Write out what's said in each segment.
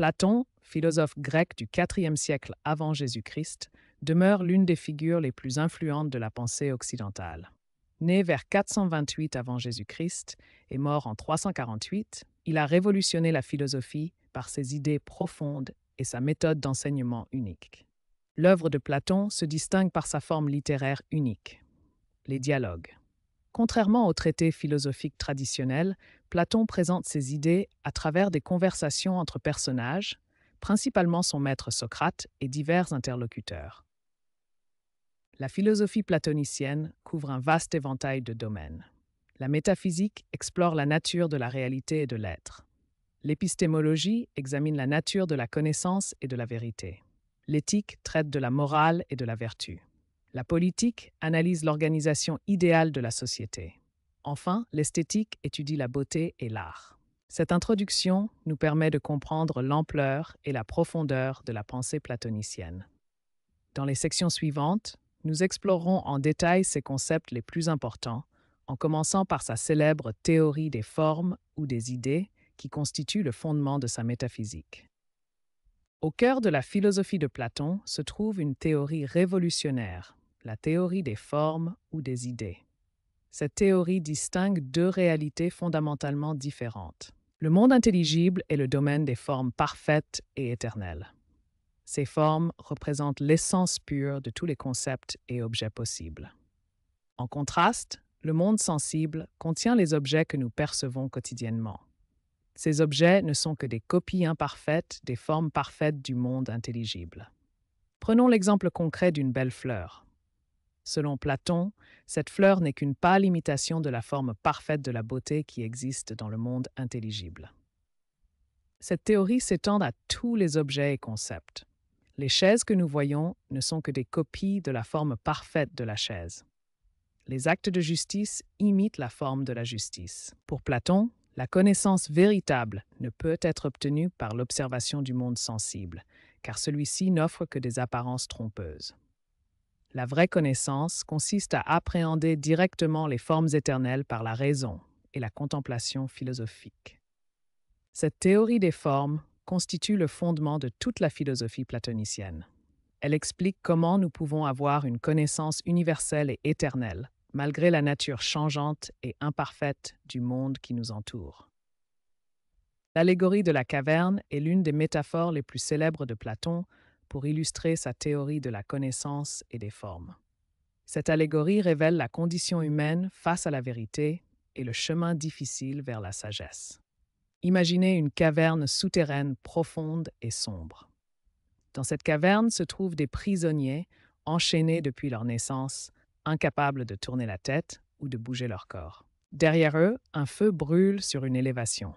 Platon, philosophe grec du IVe siècle avant Jésus-Christ, demeure l'une des figures les plus influentes de la pensée occidentale. Né vers 428 avant Jésus-Christ et mort en 348, il a révolutionné la philosophie par ses idées profondes et sa méthode d'enseignement unique. L'œuvre de Platon se distingue par sa forme littéraire unique, les dialogues. Contrairement aux traités philosophiques traditionnels, Platon présente ses idées à travers des conversations entre personnages, principalement son maître Socrate et divers interlocuteurs. La philosophie platonicienne couvre un vaste éventail de domaines. La métaphysique explore la nature de la réalité et de l'être. L'épistémologie examine la nature de la connaissance et de la vérité. L'éthique traite de la morale et de la vertu. La politique analyse l'organisation idéale de la société. Enfin, l'esthétique étudie la beauté et l'art. Cette introduction nous permet de comprendre l'ampleur et la profondeur de la pensée platonicienne. Dans les sections suivantes, nous explorerons en détail ses concepts les plus importants, en commençant par sa célèbre théorie des formes ou des idées, qui constitue le fondement de sa métaphysique. Au cœur de la philosophie de Platon se trouve une théorie révolutionnaire, la théorie des formes ou des idées. Cette théorie distingue deux réalités fondamentalement différentes. Le monde intelligible est le domaine des formes parfaites et éternelles. Ces formes représentent l'essence pure de tous les concepts et objets possibles. En contraste, le monde sensible contient les objets que nous percevons quotidiennement. Ces objets ne sont que des copies imparfaites des formes parfaites du monde intelligible. Prenons l'exemple concret d'une belle fleur. Selon Platon, cette fleur n'est qu'une pâle imitation de la forme parfaite de la beauté qui existe dans le monde intelligible. Cette théorie s'étend à tous les objets et concepts. Les chaises que nous voyons ne sont que des copies de la forme parfaite de la chaise. Les actes de justice imitent la forme de la justice. Pour Platon, la connaissance véritable ne peut être obtenue par l'observation du monde sensible, car celui-ci n'offre que des apparences trompeuses. La vraie connaissance consiste à appréhender directement les formes éternelles par la raison et la contemplation philosophique. Cette théorie des formes constitue le fondement de toute la philosophie platonicienne. Elle explique comment nous pouvons avoir une connaissance universelle et éternelle, malgré la nature changeante et imparfaite du monde qui nous entoure. L'allégorie de la caverne est l'une des métaphores les plus célèbres de Platon pour illustrer sa théorie de la connaissance et des formes. Cette allégorie révèle la condition humaine face à la vérité et le chemin difficile vers la sagesse. Imaginez une caverne souterraine profonde et sombre. Dans cette caverne se trouvent des prisonniers enchaînés depuis leur naissance, incapables de tourner la tête ou de bouger leur corps. Derrière eux, un feu brûle sur une élévation.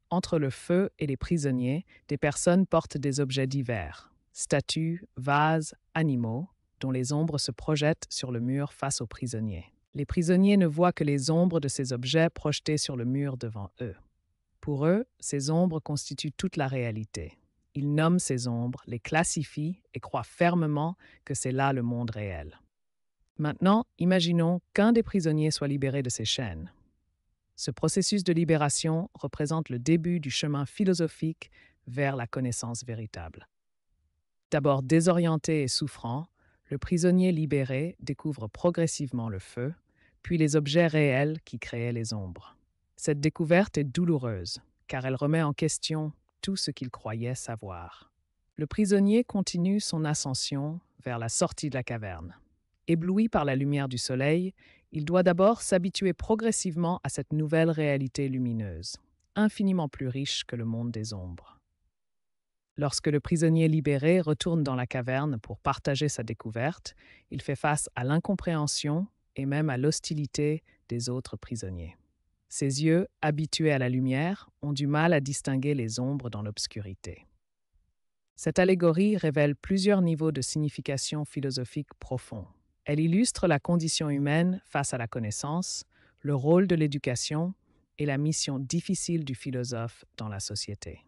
Entre le feu et les prisonniers, des personnes portent des objets divers, statues, vases, animaux, dont les ombres se projettent sur le mur face aux prisonniers. Les prisonniers ne voient que les ombres de ces objets projetés sur le mur devant eux. Pour eux, ces ombres constituent toute la réalité. Ils nomment ces ombres, les classifient et croient fermement que c'est là le monde réel. Maintenant, imaginons qu'un des prisonniers soit libéré de ses chaînes. Ce processus de libération représente le début du chemin philosophique vers la connaissance véritable. D'abord désorienté et souffrant, le prisonnier libéré découvre progressivement le feu, puis les objets réels qui créaient les ombres. Cette découverte est douloureuse, car elle remet en question tout ce qu'il croyait savoir. Le prisonnier continue son ascension vers la sortie de la caverne. Ébloui par la lumière du soleil, il doit d'abord s'habituer progressivement à cette nouvelle réalité lumineuse, infiniment plus riche que le monde des ombres. Lorsque le prisonnier libéré retourne dans la caverne pour partager sa découverte, il fait face à l'incompréhension et même à l'hostilité des autres prisonniers. Ses yeux, habitués à la lumière, ont du mal à distinguer les ombres dans l'obscurité. Cette allégorie révèle plusieurs niveaux de signification philosophique profonds. Elle illustre la condition humaine face à la connaissance, le rôle de l'éducation et la mission difficile du philosophe dans la société.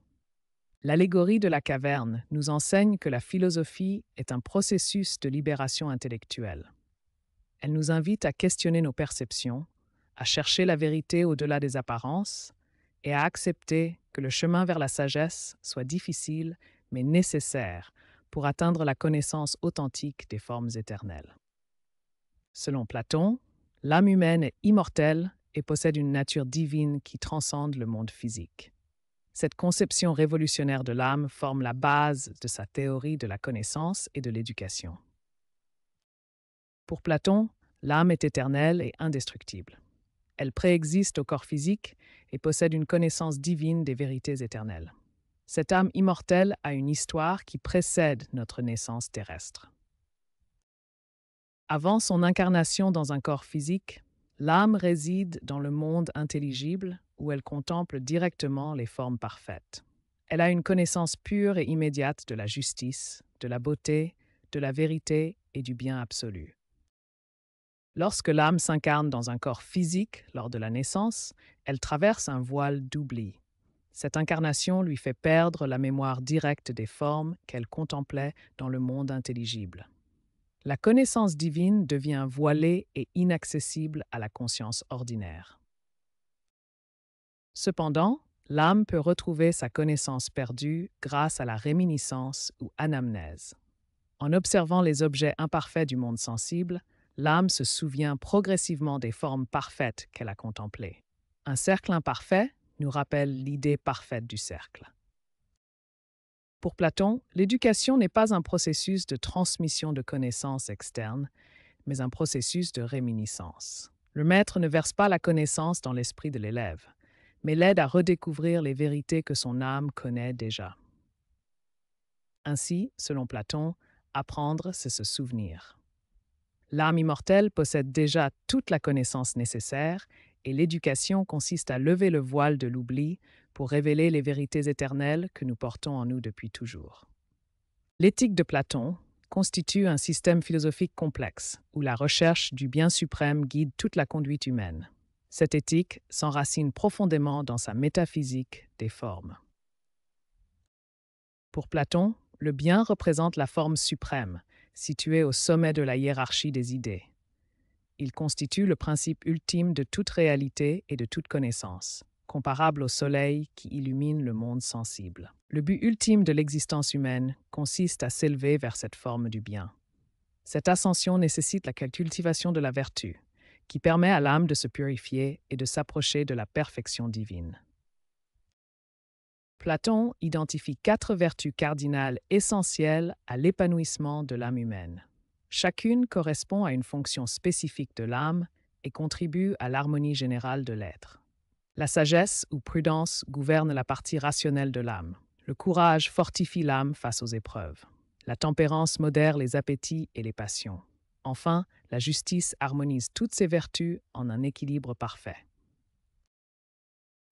L'allégorie de la caverne nous enseigne que la philosophie est un processus de libération intellectuelle. Elle nous invite à questionner nos perceptions, à chercher la vérité au-delà des apparences et à accepter que le chemin vers la sagesse soit difficile mais nécessaire pour atteindre la connaissance authentique des formes éternelles. Selon Platon, l'âme humaine est immortelle et possède une nature divine qui transcende le monde physique. Cette conception révolutionnaire de l'âme forme la base de sa théorie de la connaissance et de l'éducation. Pour Platon, l'âme est éternelle et indestructible. Elle préexiste au corps physique et possède une connaissance divine des vérités éternelles. Cette âme immortelle a une histoire qui précède notre naissance terrestre. Avant son incarnation dans un corps physique, l'âme réside dans le monde intelligible où elle contemple directement les formes parfaites. Elle a une connaissance pure et immédiate de la justice, de la beauté, de la vérité et du bien absolu. Lorsque l'âme s'incarne dans un corps physique lors de la naissance, elle traverse un voile d'oubli. Cette incarnation lui fait perdre la mémoire directe des formes qu'elle contemplait dans le monde intelligible. La connaissance divine devient voilée et inaccessible à la conscience ordinaire. Cependant, l'âme peut retrouver sa connaissance perdue grâce à la réminiscence ou anamnèse. En observant les objets imparfaits du monde sensible, l'âme se souvient progressivement des formes parfaites qu'elle a contemplées. Un cercle imparfait nous rappelle l'idée parfaite du cercle. Pour Platon, l'éducation n'est pas un processus de transmission de connaissances externes, mais un processus de réminiscence. Le maître ne verse pas la connaissance dans l'esprit de l'élève, mais l'aide à redécouvrir les vérités que son âme connaît déjà. Ainsi, selon Platon, apprendre, c'est se souvenir. L'âme immortelle possède déjà toute la connaissance nécessaire et l'éducation consiste à lever le voile de l'oubli pour révéler les vérités éternelles que nous portons en nous depuis toujours. L'éthique de Platon constitue un système philosophique complexe où la recherche du bien suprême guide toute la conduite humaine. Cette éthique s'enracine profondément dans sa métaphysique des formes. Pour Platon, le bien représente la forme suprême, située au sommet de la hiérarchie des idées. Il constitue le principe ultime de toute réalité et de toute connaissance, comparable au soleil qui illumine le monde sensible. Le but ultime de l'existence humaine consiste à s'élever vers cette forme du bien. Cette ascension nécessite la cultivation de la vertu, qui permet à l'âme de se purifier et de s'approcher de la perfection divine. Platon identifie 4 vertus cardinales essentielles à l'épanouissement de l'âme humaine. Chacune correspond à une fonction spécifique de l'âme et contribue à l'harmonie générale de l'être. La sagesse ou prudence gouverne la partie rationnelle de l'âme. Le courage fortifie l'âme face aux épreuves. La tempérance modère les appétits et les passions. Enfin, la justice harmonise toutes ces vertus en un équilibre parfait.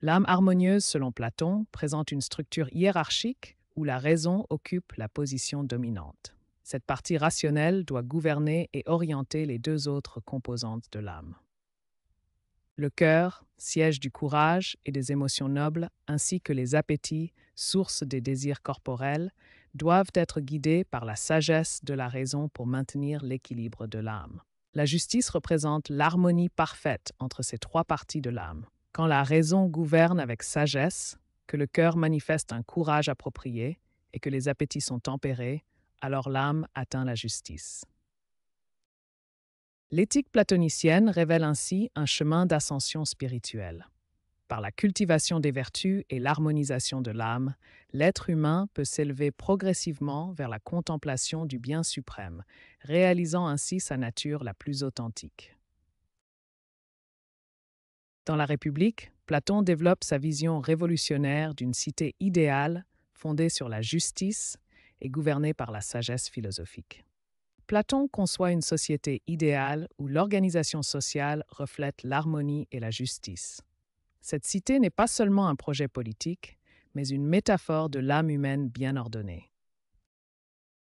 L'âme harmonieuse, selon Platon, présente une structure hiérarchique où la raison occupe la position dominante. Cette partie rationnelle doit gouverner et orienter les 2 autres composantes de l'âme. Le cœur, siège du courage et des émotions nobles, ainsi que les appétits, source des désirs corporels, doivent être guidés par la sagesse de la raison pour maintenir l'équilibre de l'âme. La justice représente l'harmonie parfaite entre ces 3 parties de l'âme. Quand la raison gouverne avec sagesse, que le cœur manifeste un courage approprié et que les appétits sont tempérés, alors l'âme atteint la justice. L'éthique platonicienne révèle ainsi un chemin d'ascension spirituelle. Par la cultivation des vertus et l'harmonisation de l'âme, l'être humain peut s'élever progressivement vers la contemplation du bien suprême, réalisant ainsi sa nature la plus authentique. Dans la République, Platon développe sa vision révolutionnaire d'une cité idéale fondée sur la justice et gouvernée par la sagesse philosophique. Platon conçoit une société idéale où l'organisation sociale reflète l'harmonie et la justice. Cette cité n'est pas seulement un projet politique, mais une métaphore de l'âme humaine bien ordonnée.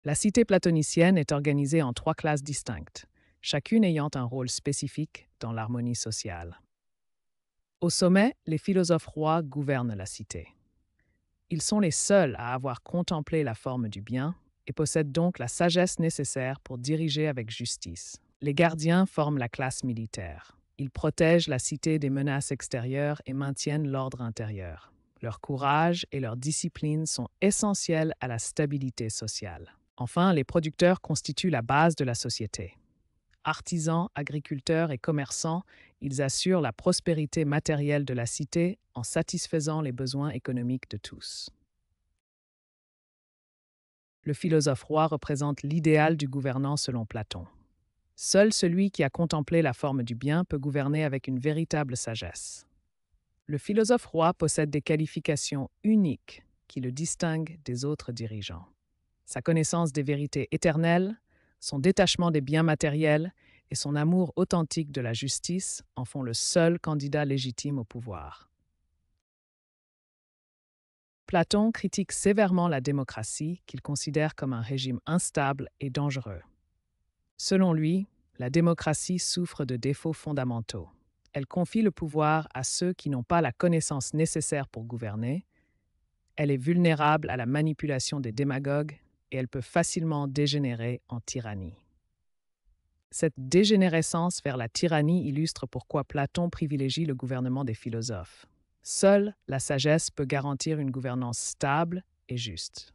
La cité platonicienne est organisée en 3 classes distinctes, chacune ayant un rôle spécifique dans l'harmonie sociale. Au sommet, les philosophes rois gouvernent la cité. Ils sont les seuls à avoir contemplé la forme du bien et possèdent donc la sagesse nécessaire pour diriger avec justice. Les gardiens forment la classe militaire. Ils protègent la cité des menaces extérieures et maintiennent l'ordre intérieur. Leur courage et leur discipline sont essentiels à la stabilité sociale. Enfin, les producteurs constituent la base de la société. Artisans, agriculteurs et commerçants, ils assurent la prospérité matérielle de la cité en satisfaisant les besoins économiques de tous. Le philosophe roi représente l'idéal du gouvernant selon Platon. Seul celui qui a contemplé la forme du bien peut gouverner avec une véritable sagesse. Le philosophe roi possède des qualifications uniques qui le distinguent des autres dirigeants. Sa connaissance des vérités éternelles, son détachement des biens matériels et son amour authentique de la justice en font le seul candidat légitime au pouvoir. Platon critique sévèrement la démocratie qu'il considère comme un régime instable et dangereux. Selon lui, la démocratie souffre de défauts fondamentaux. Elle confie le pouvoir à ceux qui n'ont pas la connaissance nécessaire pour gouverner. Elle est vulnérable à la manipulation des démagogues et elle peut facilement dégénérer en tyrannie. Cette dégénérescence vers la tyrannie illustre pourquoi Platon privilégie le gouvernement des philosophes. Seule la sagesse peut garantir une gouvernance stable et juste.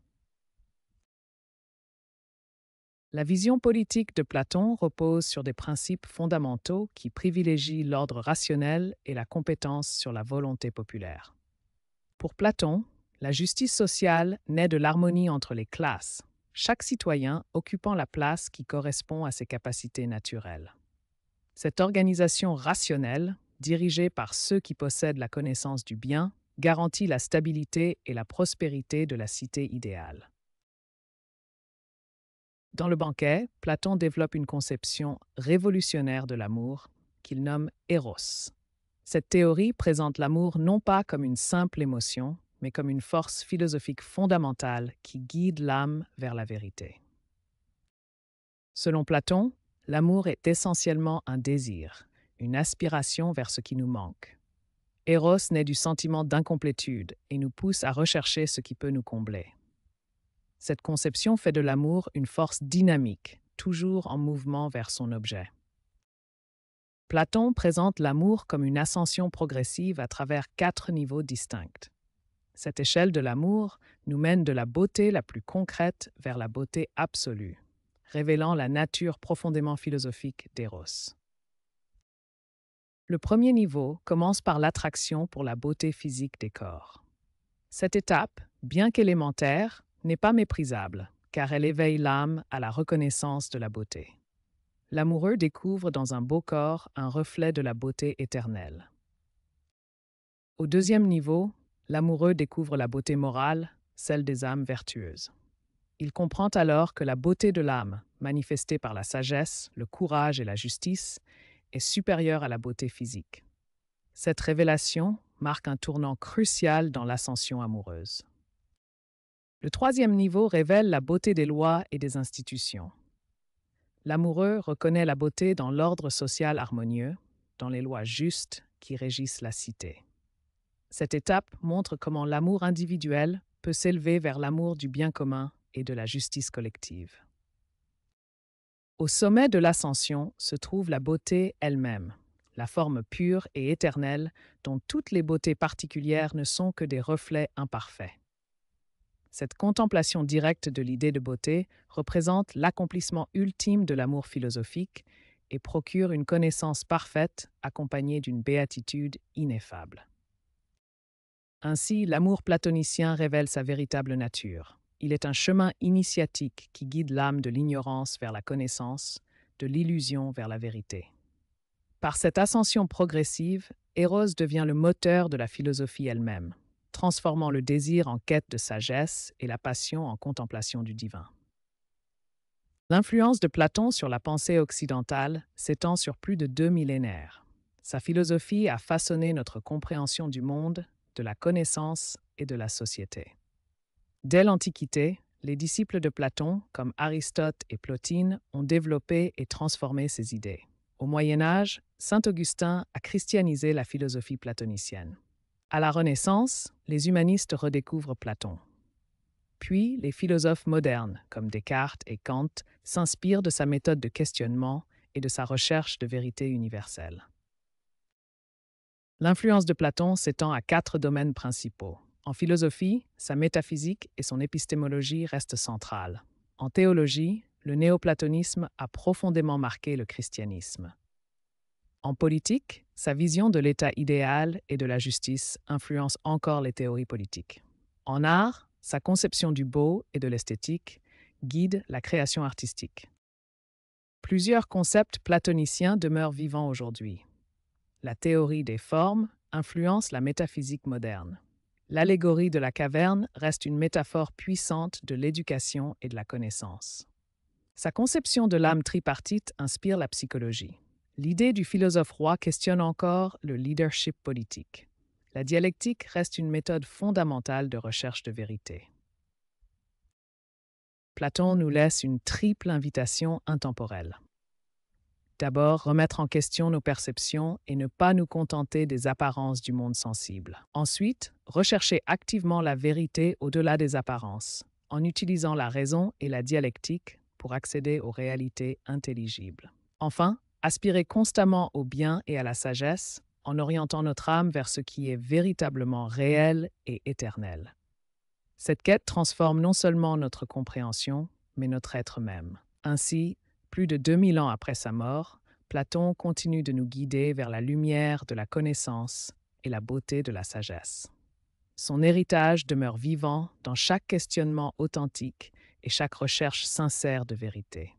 La vision politique de Platon repose sur des principes fondamentaux qui privilégient l'ordre rationnel et la compétence sur la volonté populaire. Pour Platon, la justice sociale naît de l'harmonie entre les classes, chaque citoyen occupant la place qui correspond à ses capacités naturelles. Cette organisation rationnelle, dirigée par ceux qui possèdent la connaissance du bien, garantit la stabilité et la prospérité de la cité idéale. Dans le banquet, Platon développe une conception révolutionnaire de l'amour qu'il nomme Eros. Cette théorie présente l'amour non pas comme une simple émotion, mais comme une force philosophique fondamentale qui guide l'âme vers la vérité. Selon Platon, l'amour est essentiellement un désir, une aspiration vers ce qui nous manque. Eros naît du sentiment d'incomplétude et nous pousse à rechercher ce qui peut nous combler. Cette conception fait de l'amour une force dynamique, toujours en mouvement vers son objet. Platon présente l'amour comme une ascension progressive à travers 4 niveaux distincts. Cette échelle de l'amour nous mène de la beauté la plus concrète vers la beauté absolue, révélant la nature profondément philosophique d'Eros. Le premier niveau commence par l'attraction pour la beauté physique des corps. Cette étape, bien qu'élémentaire, n'est pas méprisable, car elle éveille l'âme à la reconnaissance de la beauté. L'amoureux découvre dans un beau corps un reflet de la beauté éternelle. Au deuxième niveau, l'amoureux découvre la beauté morale, celle des âmes vertueuses. Il comprend alors que la beauté de l'âme, manifestée par la sagesse, le courage et la justice, est supérieure à la beauté physique. Cette révélation marque un tournant crucial dans l'ascension amoureuse. Le troisième niveau révèle la beauté des lois et des institutions. L'amoureux reconnaît la beauté dans l'ordre social harmonieux, dans les lois justes qui régissent la cité. Cette étape montre comment l'amour individuel peut s'élever vers l'amour du bien commun et de la justice collective. Au sommet de l'ascension se trouve la beauté elle-même, la forme pure et éternelle dont toutes les beautés particulières ne sont que des reflets imparfaits. Cette contemplation directe de l'idée de beauté représente l'accomplissement ultime de l'amour philosophique et procure une connaissance parfaite accompagnée d'une béatitude ineffable. Ainsi, l'amour platonicien révèle sa véritable nature. Il est un chemin initiatique qui guide l'âme de l'ignorance vers la connaissance, de l'illusion vers la vérité. Par cette ascension progressive, Eros devient le moteur de la philosophie elle-même, transformant le désir en quête de sagesse et la passion en contemplation du divin. L'influence de Platon sur la pensée occidentale s'étend sur plus de 2 millénaires. Sa philosophie a façonné notre compréhension du monde, de la connaissance et de la société. Dès l'Antiquité, les disciples de Platon, comme Aristote et Plotine, ont développé et transformé ces idées. Au Moyen Âge, saint Augustin a christianisé la philosophie platonicienne. À la Renaissance, les humanistes redécouvrent Platon. Puis, les philosophes modernes, comme Descartes et Kant, s'inspirent de sa méthode de questionnement et de sa recherche de vérité universelle. L'influence de Platon s'étend à 4 domaines principaux: En philosophie, sa métaphysique et son épistémologie restent centrales. En théologie, le néoplatonisme a profondément marqué le christianisme. En politique, sa vision de l'état idéal et de la justice influence encore les théories politiques. En art, sa conception du beau et de l'esthétique guide la création artistique. Plusieurs concepts platoniciens demeurent vivants aujourd'hui. La théorie des formes influence la métaphysique moderne. L'allégorie de la caverne reste une métaphore puissante de l'éducation et de la connaissance. Sa conception de l'âme tripartite inspire la psychologie. L'idée du philosophe roi questionne encore le leadership politique. La dialectique reste une méthode fondamentale de recherche de vérité. Platon nous laisse une triple invitation intemporelle. D'abord, remettre en question nos perceptions et ne pas nous contenter des apparences du monde sensible. Ensuite, rechercher activement la vérité au-delà des apparences, en utilisant la raison et la dialectique pour accéder aux réalités intelligibles. Enfin, aspirer constamment au bien et à la sagesse, en orientant notre âme vers ce qui est véritablement réel et éternel. Cette quête transforme non seulement notre compréhension, mais notre être même. Ainsi, plus de 2000 ans après sa mort, Platon continue de nous guider vers la lumière de la connaissance et la beauté de la sagesse. Son héritage demeure vivant dans chaque questionnement authentique et chaque recherche sincère de vérité.